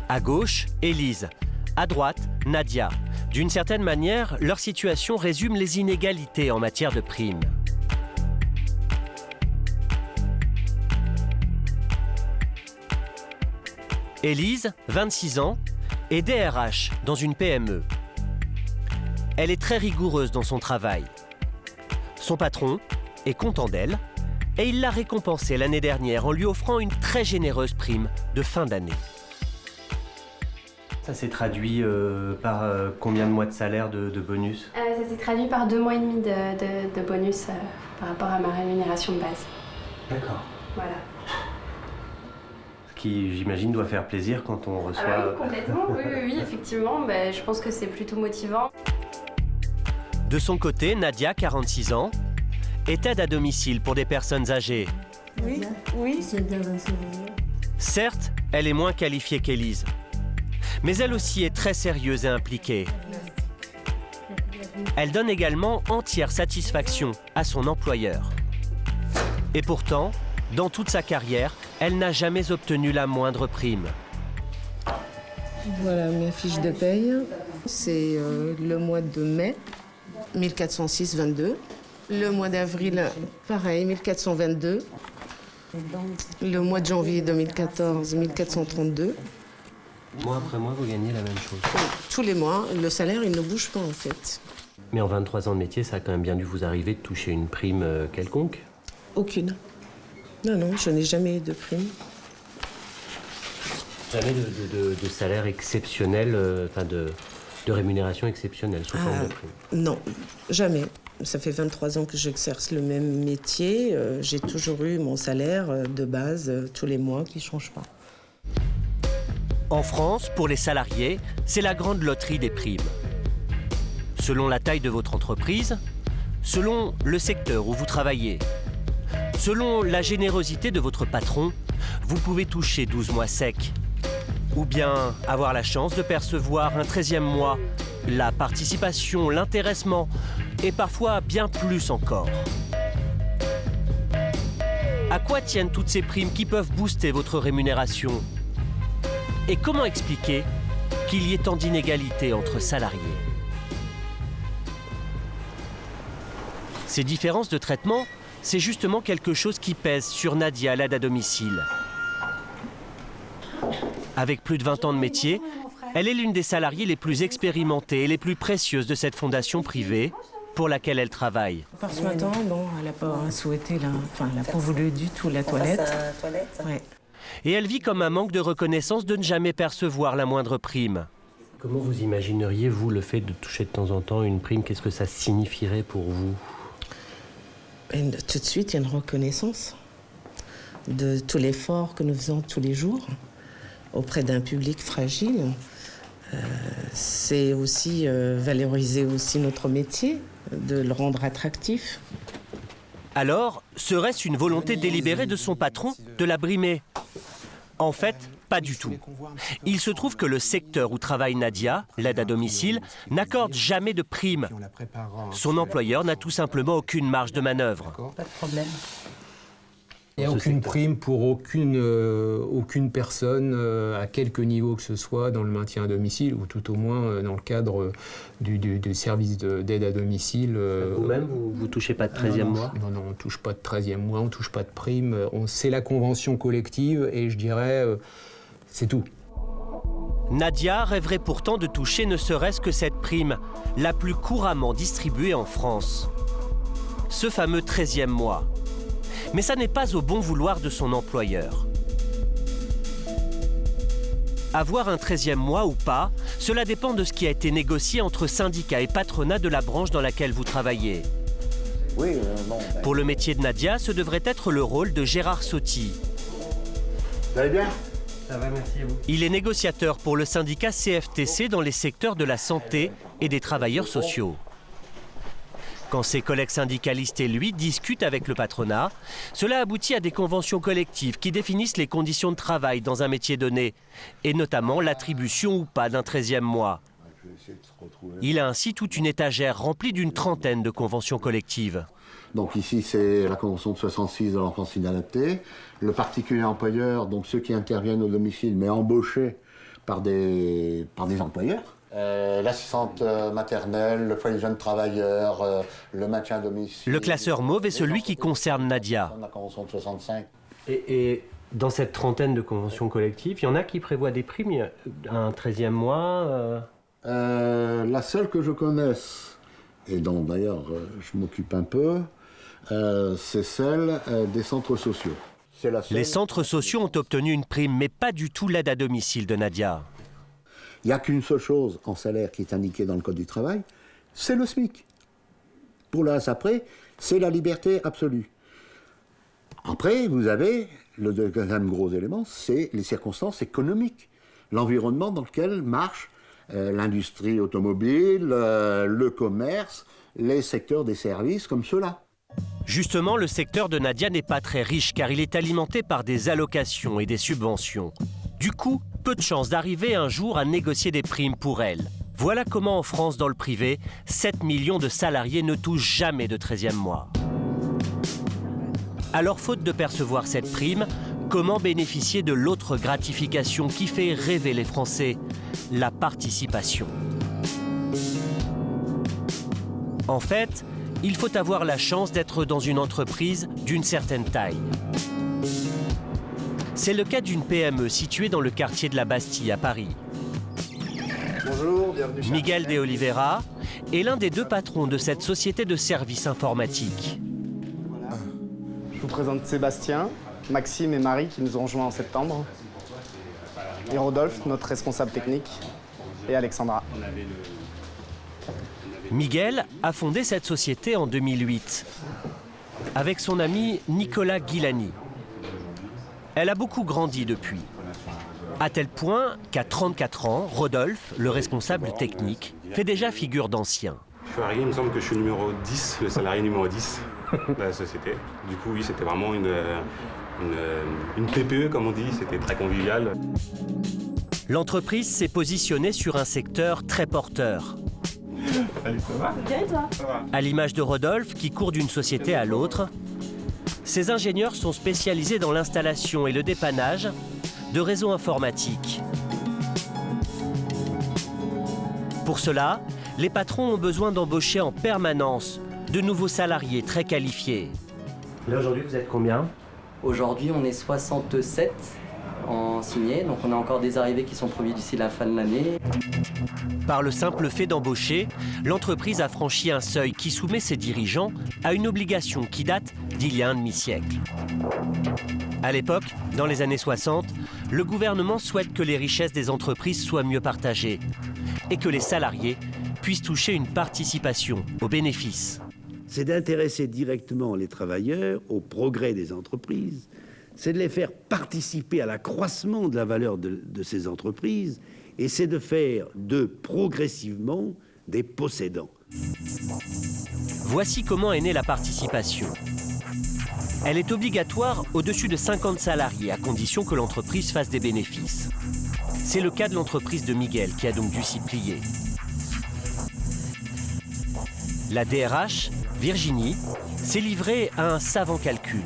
À gauche, Élise. À droite, Nadia. D'une certaine manière, leur situation résume les inégalités en matière de primes. Élise, 26 ans, est DRH dans une PME. Elle est très rigoureuse dans son travail. Son patron est content d'elle et il l'a récompensée l'année dernière en lui offrant une très généreuse prime de fin d'année. Ça s'est traduit par combien de mois de salaire de bonus? Ça s'est traduit par 2 mois et demi de bonus par rapport à ma rémunération de base. D'accord. Voilà. Ce qui, j'imagine, doit faire plaisir quand on reçoit... Ah oui, complètement, oui, effectivement. Je pense que c'est plutôt motivant. De son côté, Nadia, 46 ans, est aide à domicile pour des personnes âgées. Oui. Certes, elle est moins qualifiée qu'Élise, mais elle aussi est très sérieuse et impliquée. Elle donne également entière satisfaction à son employeur. Et pourtant, dans toute sa carrière, elle n'a jamais obtenu la moindre prime. Voilà ma fiche de paye. C'est le mois de mai, 1406,22. Le mois d'avril, pareil, 1422. Le mois de janvier 2014, 1432. Mois après mois, vous gagnez la même chose. Tous les mois, le salaire, il ne bouge pas en fait. Mais en 23 ans de métier, ça a quand même bien dû vous arriver de toucher une prime quelconque? Aucune. Non, je n'ai jamais eu de prime. Jamais de salaire exceptionnel, de rémunération exceptionnelle sous forme de prime? Non, jamais. Ça fait 23 ans que j'exerce le même métier. J'ai toujours eu mon salaire de base tous les mois qui ne change pas. En France, pour les salariés, c'est la grande loterie des primes. Selon la taille de votre entreprise, selon le secteur où vous travaillez, selon la générosité de votre patron, vous pouvez toucher 12 mois secs. Ou bien avoir la chance de percevoir un 13e mois, la participation, l'intéressement et parfois bien plus encore. À quoi tiennent toutes ces primes qui peuvent booster votre rémunération? Et comment expliquer qu'il y ait tant d'inégalités entre salariés? Ces différences de traitement, c'est justement quelque chose qui pèse sur Nadia, l'aide à domicile. Avec plus de 20 ans de métier, elle est l'une des salariées les plus expérimentées et les plus précieuses de cette fondation privée pour laquelle elle travaille. Par ce matin, bon, elle n'a pas souhaité, elle n'a pas voulu du tout la toilette. Ouais. Et elle vit comme un manque de reconnaissance de ne jamais percevoir la moindre prime. Comment vous imagineriez, vous, le fait de toucher de temps en temps une prime? Qu'est-ce que ça signifierait pour vous? Et tout de suite, il y a une reconnaissance de tout l'effort que nous faisons tous les jours auprès d'un public fragile. C'est aussi valoriser aussi notre métier, de le rendre attractif. Alors, serait-ce une volonté délibérée de son patron de la brimer? En fait, pas du tout. Il se trouve que le secteur où travaille Nadia, l'aide à domicile, n'accorde jamais de prime. Son employeur n'a tout simplement aucune marge de manœuvre. Pas de problème. Il n'y a aucune prime pour aucune personne, à quelque niveau que ce soit, dans le maintien à domicile, ou tout au moins dans le cadre du service d'aide à domicile. Vous-même, vous ne touchez pas de 13e mois? Non, on ne touche pas de 13e mois, on ne touche pas de prime. C'est la convention collective et je dirais, c'est tout. Nadia rêverait pourtant de toucher ne serait-ce que cette prime, la plus couramment distribuée en France. Ce fameux 13e mois. Mais ça n'est pas au bon vouloir de son employeur. Avoir un 13e mois ou pas, cela dépend de ce qui a été négocié entre syndicats et patronat de la branche dans laquelle vous travaillez. Pour le métier de Nadia, ce devrait être le rôle de Gérard Sauty. Vous allez bien? Ça va, merci à vous. Il est négociateur pour le syndicat CFTC dans les secteurs de la santé et des travailleurs sociaux. Quand ses collègues syndicalistes et lui discutent avec le patronat, cela aboutit à des conventions collectives qui définissent les conditions de travail dans un métier donné, et notamment l'attribution ou pas d'un 13e mois. Il a ainsi toute une étagère remplie d'une trentaine de conventions collectives. Donc ici, c'est la convention de 66 de l'enfance inadaptée. Le particulier employeur, donc ceux qui interviennent au domicile, mais embauchés par des employeurs. L'assistante maternelle, le foyer de jeunes travailleurs, le maintien à domicile. Le classeur mauve est celui qui concerne Nadia. La convention de 65. Et dans cette trentaine de conventions collectives, il y en a qui prévoient des primes, il y a un 13e mois La seule que je connaisse, et dont d'ailleurs je m'occupe un peu, c'est celle des centres sociaux. Les centres sociaux ont obtenu une prime, mais pas du tout l'aide à domicile de Nadia. Il n'y a qu'une seule chose en salaire qui est indiquée dans le Code du travail, c'est le SMIC. Pour le reste après, c'est la liberté absolue. Après, vous avez le deuxième gros élément, c'est les circonstances économiques. L'environnement dans lequel marche l'industrie automobile, le commerce, les secteurs des services comme ceux-là. Justement, le secteur de Nadia n'est pas très riche car il est alimenté par des allocations et des subventions. Du coup, peu de chances d'arriver un jour à négocier des primes pour elle. Voilà comment en France, dans le privé, 7 millions de salariés ne touchent jamais de 13e mois. Alors, faute de percevoir cette prime, comment bénéficier de l'autre gratification qui fait rêver les Français, la participation? En fait, il faut avoir la chance d'être dans une entreprise d'une certaine taille. C'est le cas d'une PME située dans le quartier de la Bastille à Paris. Bonjour, bienvenue. Miguel de Oliveira est l'un des deux patrons de cette société de services informatiques. Voilà. Je vous présente Sébastien, Maxime et Marie qui nous ont rejoints en septembre. Et Rodolphe, notre responsable technique, et Alexandra. Miguel a fondé cette société en 2008 avec son ami Nicolas Guilani. Elle a beaucoup grandi depuis, à tel point qu'à 34 ans, Rodolphe, le responsable technique, fait déjà figure d'ancien. Je suis arrivé, il me semble que je suis numéro 10, le salarié numéro 10 de la société. Du coup, oui, c'était vraiment une TPE, comme on dit, c'était très convivial. L'entreprise s'est positionnée sur un secteur très porteur. Salut, ça va? Bien et toi? À l'image de Rodolphe, qui court d'une société à l'autre, ces ingénieurs sont spécialisés dans l'installation et le dépannage de réseaux informatiques. Pour cela, les patrons ont besoin d'embaucher en permanence de nouveaux salariés très qualifiés. Là, aujourd'hui, vous êtes combien? Aujourd'hui, on est 67 en signé, donc on a encore des arrivées qui sont prévues d'ici la fin de l'année. Par le simple fait d'embaucher, l'entreprise a franchi un seuil qui soumet ses dirigeants à une obligation qui date d'il y a un demi-siècle. À l'époque, dans les années 60, le gouvernement souhaite que les richesses des entreprises soient mieux partagées et que les salariés puissent toucher une participation aux bénéfices. C'est d'intéresser directement les travailleurs au progrès des entreprises, c'est de les faire participer à l'accroissement de la valeur de ces entreprises et c'est de faire d'eux progressivement des possédants. Voici comment est née la participation. Elle est obligatoire au-dessus de 50 salariés, à condition que l'entreprise fasse des bénéfices. C'est le cas de l'entreprise de Miguel, qui a donc dû s'y plier. La DRH, Virginie, s'est livrée à un savant calcul.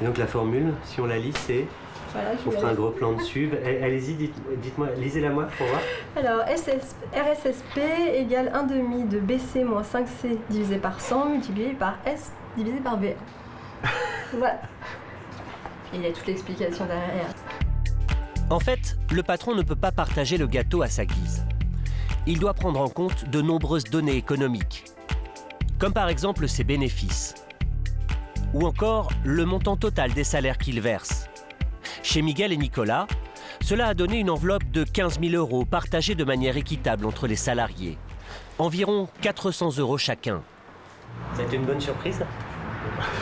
Et donc la formule, si on la lit, c'est... Voilà, on fera un gros plan dessus. Allez-y, dites-moi, lisez-la moi pour voir. Alors, RSSP égale 1/2 de BC moins 5C divisé par 100 multiplié par S divisé par V. Voilà. Et il y a toute l'explication derrière. En fait, le patron ne peut pas partager le gâteau à sa guise. Il doit prendre en compte de nombreuses données économiques, comme par exemple ses bénéfices, ou encore le montant total des salaires qu'il verse. Chez Miguel et Nicolas, cela a donné une enveloppe de 15 000 € partagée de manière équitable entre les salariés. Environ 400 € chacun. Ça a été une bonne surprise ?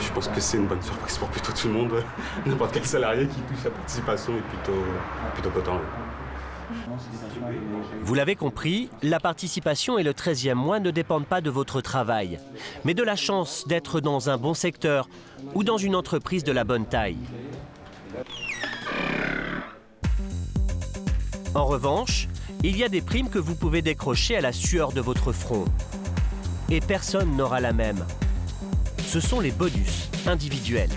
Je pense que c'est une bonne surprise pour plutôt tout le monde. N'importe quel salarié qui touche sa participation est plutôt content. Vous l'avez compris, la participation et le 13e mois ne dépendent pas de votre travail, mais de la chance d'être dans un bon secteur ou dans une entreprise de la bonne taille. En revanche, il y a des primes que vous pouvez décrocher à la sueur de votre front. Et personne n'aura la même. Ce sont les bonus individuels.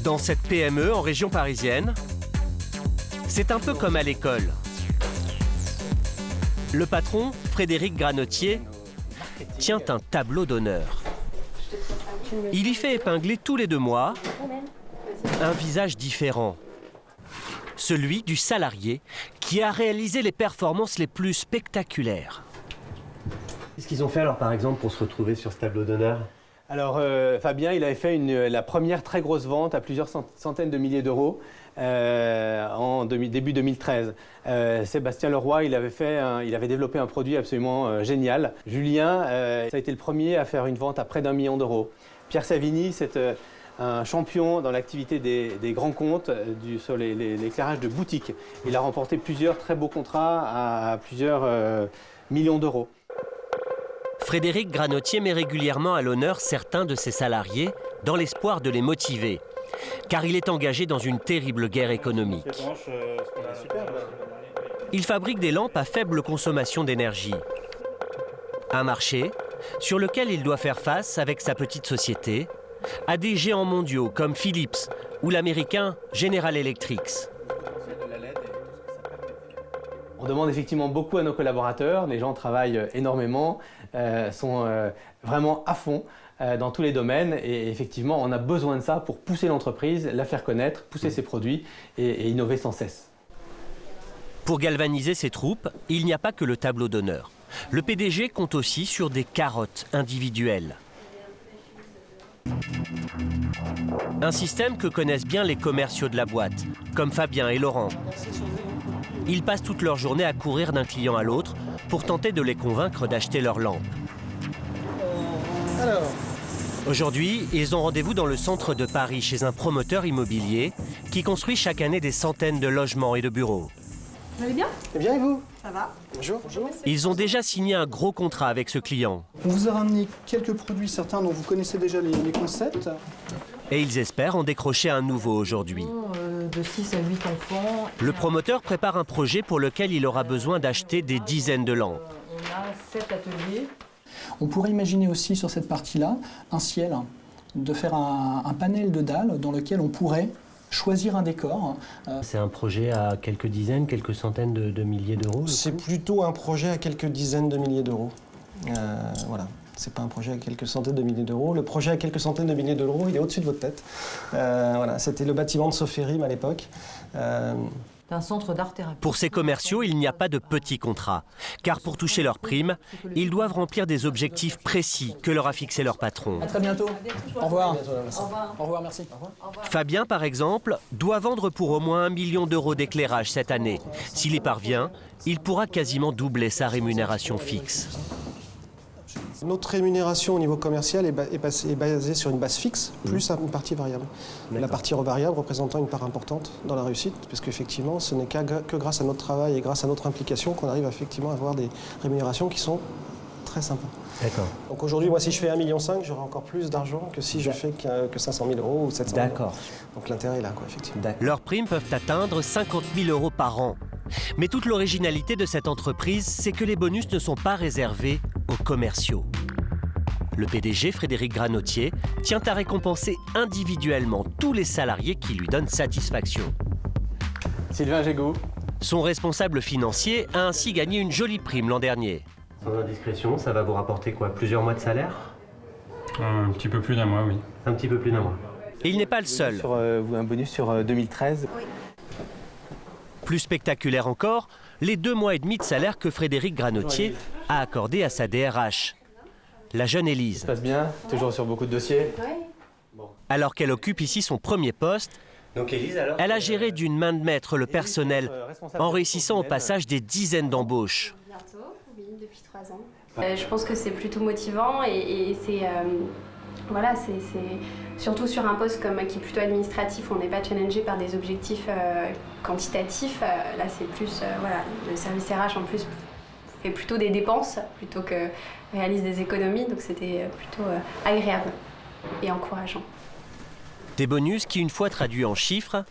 Dans cette PME en région parisienne, c'est un peu comme à l'école. Le patron, Frédéric Granotier, tient un tableau d'honneur. Il y fait épingler tous les 2 mois un visage différent. Celui du salarié qui a réalisé les performances les plus spectaculaires. Qu'est-ce qu'ils ont fait alors par exemple pour se retrouver sur ce tableau d'honneur? Alors Fabien, il avait fait la première très grosse vente à plusieurs centaines de milliers d'euros en début 2013. Sébastien Leroy, il avait développé un produit absolument génial. Julien, ça a été le premier à faire une vente à près d'1 million d'euros. Pierre Savini, c'est un champion dans l'activité des grands comptes sur l'éclairage de boutique. Il a remporté plusieurs très beaux contrats à plusieurs millions d'euros. Frédéric Granotier met régulièrement à l'honneur certains de ses salariés dans l'espoir de les motiver, car il est engagé dans une terrible guerre économique. Il fabrique des lampes à faible consommation d'énergie. Un marché sur lequel il doit faire face avec sa petite société à des géants mondiaux comme Philips ou l'américain General Electric. On demande effectivement beaucoup à nos collaborateurs, les gens travaillent énormément, sont vraiment à fond dans tous les domaines et effectivement on a besoin de ça pour pousser l'entreprise, la faire connaître, pousser ses produits et innover sans cesse. Pour galvaniser ses troupes, il n'y a pas que le tableau d'honneur. Le PDG compte aussi sur des carottes individuelles. Un système que connaissent bien les commerciaux de la boîte, comme Fabien et Laurent. Ils passent toute leur journée à courir d'un client à l'autre pour tenter de les convaincre d'acheter leur lampe. Aujourd'hui, ils ont rendez-vous dans le centre de Paris chez un promoteur immobilier qui construit chaque année des centaines de logements et de bureaux. Vous allez bien? Eh bien, et vous? Ça va. Bonjour. Bonjour. Ils ont déjà signé un gros contrat avec ce client. On vous a ramené quelques produits, certains dont vous connaissez déjà les concepts. Et ils espèrent en décrocher un nouveau aujourd'hui. De 6 à 8 enfants. Le promoteur prépare un projet pour lequel il aura besoin d'acheter des dizaines de lampes. On a 7 ateliers. On pourrait imaginer aussi sur cette partie-là un ciel, de faire un panel de dalles dans lequel on pourrait choisir un décor. C'est un projet à quelques dizaines, quelques centaines de milliers d'euros? C'est plutôt un projet à quelques dizaines de milliers d'euros. Voilà. C'est pas un projet à quelques centaines de milliers d'euros. Le projet à quelques centaines de milliers d'euros, il est au-dessus de votre tête. Voilà, c'était le bâtiment de Sophérim à l'époque. Un centre d'art-thérapie. Pour ces commerciaux, il n'y a pas de petits contrats. Car pour toucher leurs primes, ils doivent remplir des objectifs précis que leur a fixé leur patron. À très bientôt. Au revoir. Au revoir, merci. Fabien, par exemple, doit vendre pour au moins 1 million d'euros d'éclairage cette année. S'il y parvient, il pourra quasiment doubler sa rémunération fixe. Notre rémunération au niveau commercial est basée sur une base fixe, plus une partie variable. La partie variable représentant une part importante dans la réussite, parce qu'effectivement, ce n'est que grâce à notre travail et grâce à notre implication qu'on arrive effectivement à avoir des rémunérations qui sont très sympas. D'accord. Donc aujourd'hui, moi, si je fais 1,5 million, j'aurai encore plus d'argent que si je fais que 500 000 euros ou 700 000 euros. D'accord. Donc l'intérêt est là, quoi, effectivement. Leurs primes peuvent atteindre 50 000 euros par an. Mais toute l'originalité de cette entreprise, c'est que les bonus ne sont pas réservés aux commerciaux. Le PDG, Frédéric Granotier, tient à récompenser individuellement tous les salariés qui lui donnent satisfaction. Sylvain Gégou. Son responsable financier a ainsi gagné une jolie prime l'an dernier. Sans indiscrétion, ça va vous rapporter quoi? Plusieurs mois de salaire? Un petit peu plus d'un mois, oui. Un petit peu plus d'un mois. Et il n'est pas le seul. Un bonus sur 2013. Oui. Plus spectaculaire encore, les 2 mois et demi de salaire que Frédéric Granotier a accordé à sa DRH, la jeune Élise. Ça se passe bien? Toujours sur beaucoup de dossiers? Oui. Alors qu'elle occupe ici son premier poste, donc Élise, alors, elle a géré d'une main de maître le personnel en réussissant au passage des dizaines d'embauches. Bientôt, oui, depuis 3 ans. Je pense que c'est plutôt motivant et c'est... Voilà, c'est surtout sur un poste qui est plutôt administratif, on n'est pas challengé par des objectifs quantitatifs. Là, c'est plus, voilà, le service RH en plus fait plutôt des dépenses plutôt que réalise des économies, donc c'était plutôt agréable et encourageant. Des bonus qui, une fois traduits en chiffres,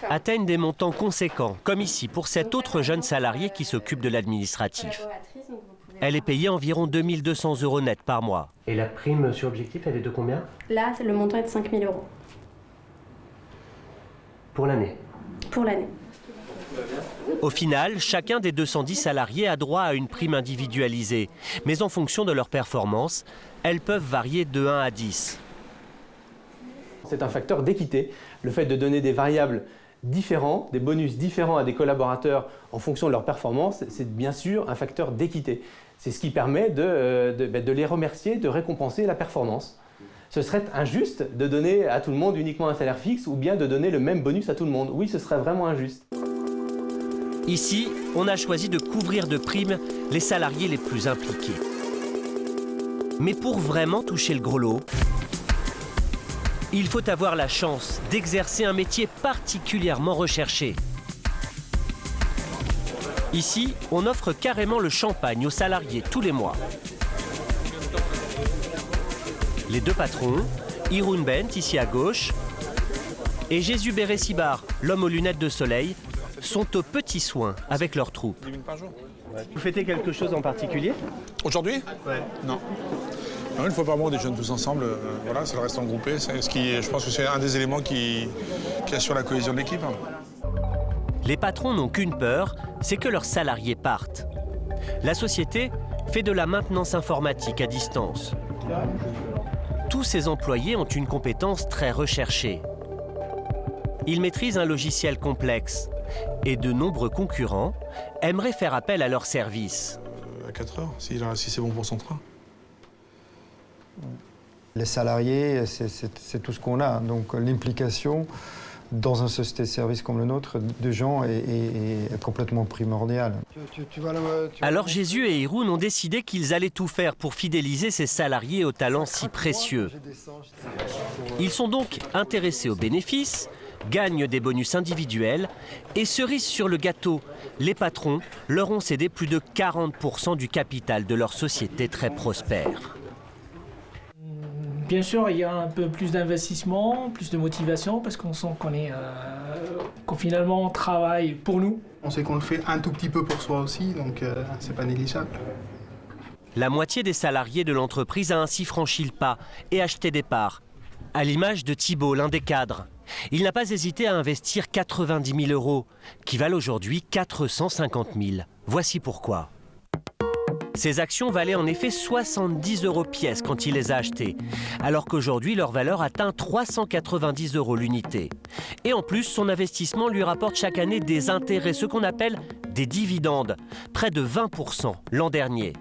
atteignent des montants conséquents, comme ici pour cette autre jeune salariée qui s'occupe de l'administratif. Elle est payée environ 2 200 € net par mois. Et la prime sur objectif, elle est de combien? Là, le montant est de 5 000 €. Pour l'année. Pour l'année. Au final, chacun des 210 salariés a droit à une prime individualisée. Mais en fonction de leur performance, elles peuvent varier de 1 à 10. C'est un facteur d'équité. Le fait de donner des variables différents, des bonus différents à des collaborateurs en fonction de leur performance, c'est bien sûr un facteur d'équité. C'est ce qui permet de les remercier, de récompenser la performance. Ce serait injuste de donner à tout le monde uniquement un salaire fixe ou bien de donner le même bonus à tout le monde. Oui, ce serait vraiment injuste. Ici, on a choisi de couvrir de primes les salariés les plus impliqués. Mais pour vraiment toucher le gros lot, il faut avoir la chance d'exercer un métier particulièrement recherché. Ici, on offre carrément le champagne aux salariés tous les mois. Les deux patrons, Hiroun Bent, ici à gauche, et Jésus Béret-Sibar, l'homme aux lunettes de soleil, sont aux petits soins avec leur troupe. Vous fêtez quelque chose en particulier? Aujourd'hui? Ouais. Non. Une fois par mois, on déjeune tous ensemble. Voilà, c'est le restant groupé. Je pense que c'est un des éléments qui assure la cohésion de l'équipe. Les patrons n'ont qu'une peur, c'est que leurs salariés partent. La société fait de la maintenance informatique à distance. Tous ces employés ont une compétence très recherchée. Ils maîtrisent un logiciel complexe et de nombreux concurrents aimeraient faire appel à leurs services. À 4 heures, si c'est bon pour son train. Les salariés, c'est tout ce qu'on a. Donc l'implication dans une société de service comme le nôtre de gens est complètement primordiale. Alors Jésus et Hiroun ont décidé qu'ils allaient tout faire pour fidéliser ces salariés aux talents si précieux. Ils sont donc intéressés aux bénéfices, gagnent des bonus individuels et cerise sur le gâteau, les patrons leur ont cédé plus de 40% du capital de leur société très prospère. Bien sûr, il y a un peu plus d'investissement, plus de motivation, parce qu'on sent qu'on finalement travaille pour nous. On sait qu'on le fait un tout petit peu pour soi aussi, donc c'est pas négligeable. La moitié des salariés de l'entreprise a ainsi franchi le pas et acheté des parts. À l'image de Thibault, l'un des cadres. Il n'a pas hésité à investir 90 000 €, qui valent aujourd'hui 450 000. Voici pourquoi. Ces actions valaient en effet 70 € pièce quand il les a achetées, alors qu'aujourd'hui leur valeur atteint 390 € l'unité. Et en plus, son investissement lui rapporte chaque année des intérêts, ce qu'on appelle des dividendes, près de 20% l'an dernier.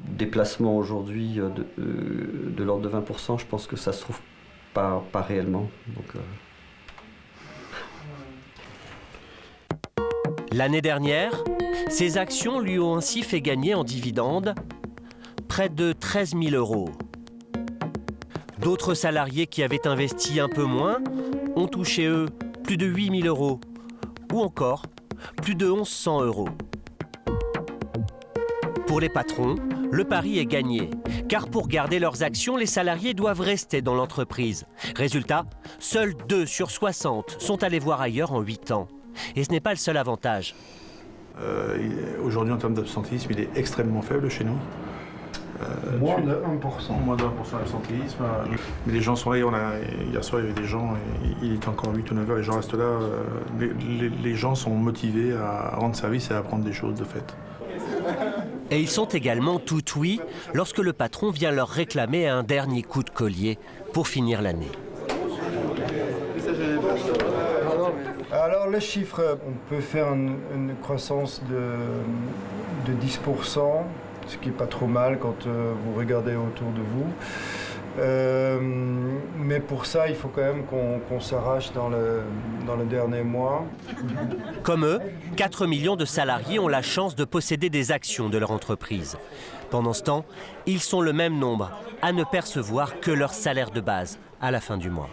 Des placements aujourd'hui de l'ordre de 20%, je pense que ça se trouve pas réellement. Donc, L'année dernière, ces actions lui ont ainsi fait gagner en dividendes près de 13 000 €. D'autres salariés qui avaient investi un peu moins ont touché, eux, plus de 8 000 € ou encore plus de 1 100 €. Pour les patrons, le pari est gagné, car pour garder leurs actions, les salariés doivent rester dans l'entreprise. Résultat, seuls 2 sur 60 sont allés voir ailleurs en 8 ans. Et ce n'est pas le seul avantage. Aujourd'hui, en termes d'absentéisme, il est extrêmement faible chez nous. Moins de 1%. Moins de 1% d'absentéisme. Mais les gens sont là. Hier soir, il y avait des gens, il était encore 8 ou 9 heures, les gens restent là. Les gens sont motivés à rendre service et à apprendre des choses de fait. Et ils sont également tout oui lorsque le patron vient leur réclamer un dernier coup de collier pour finir l'année. Alors les chiffres, on peut faire une croissance de 10%, ce qui n'est pas trop mal quand vous regardez autour de vous. Mais pour ça, il faut quand même qu'on s'arrache dans le dernier mois. Comme eux, 4 millions de salariés ont la chance de posséder des actions de leur entreprise. Pendant ce temps, ils sont le même nombre à ne percevoir que leur salaire de base à la fin du mois.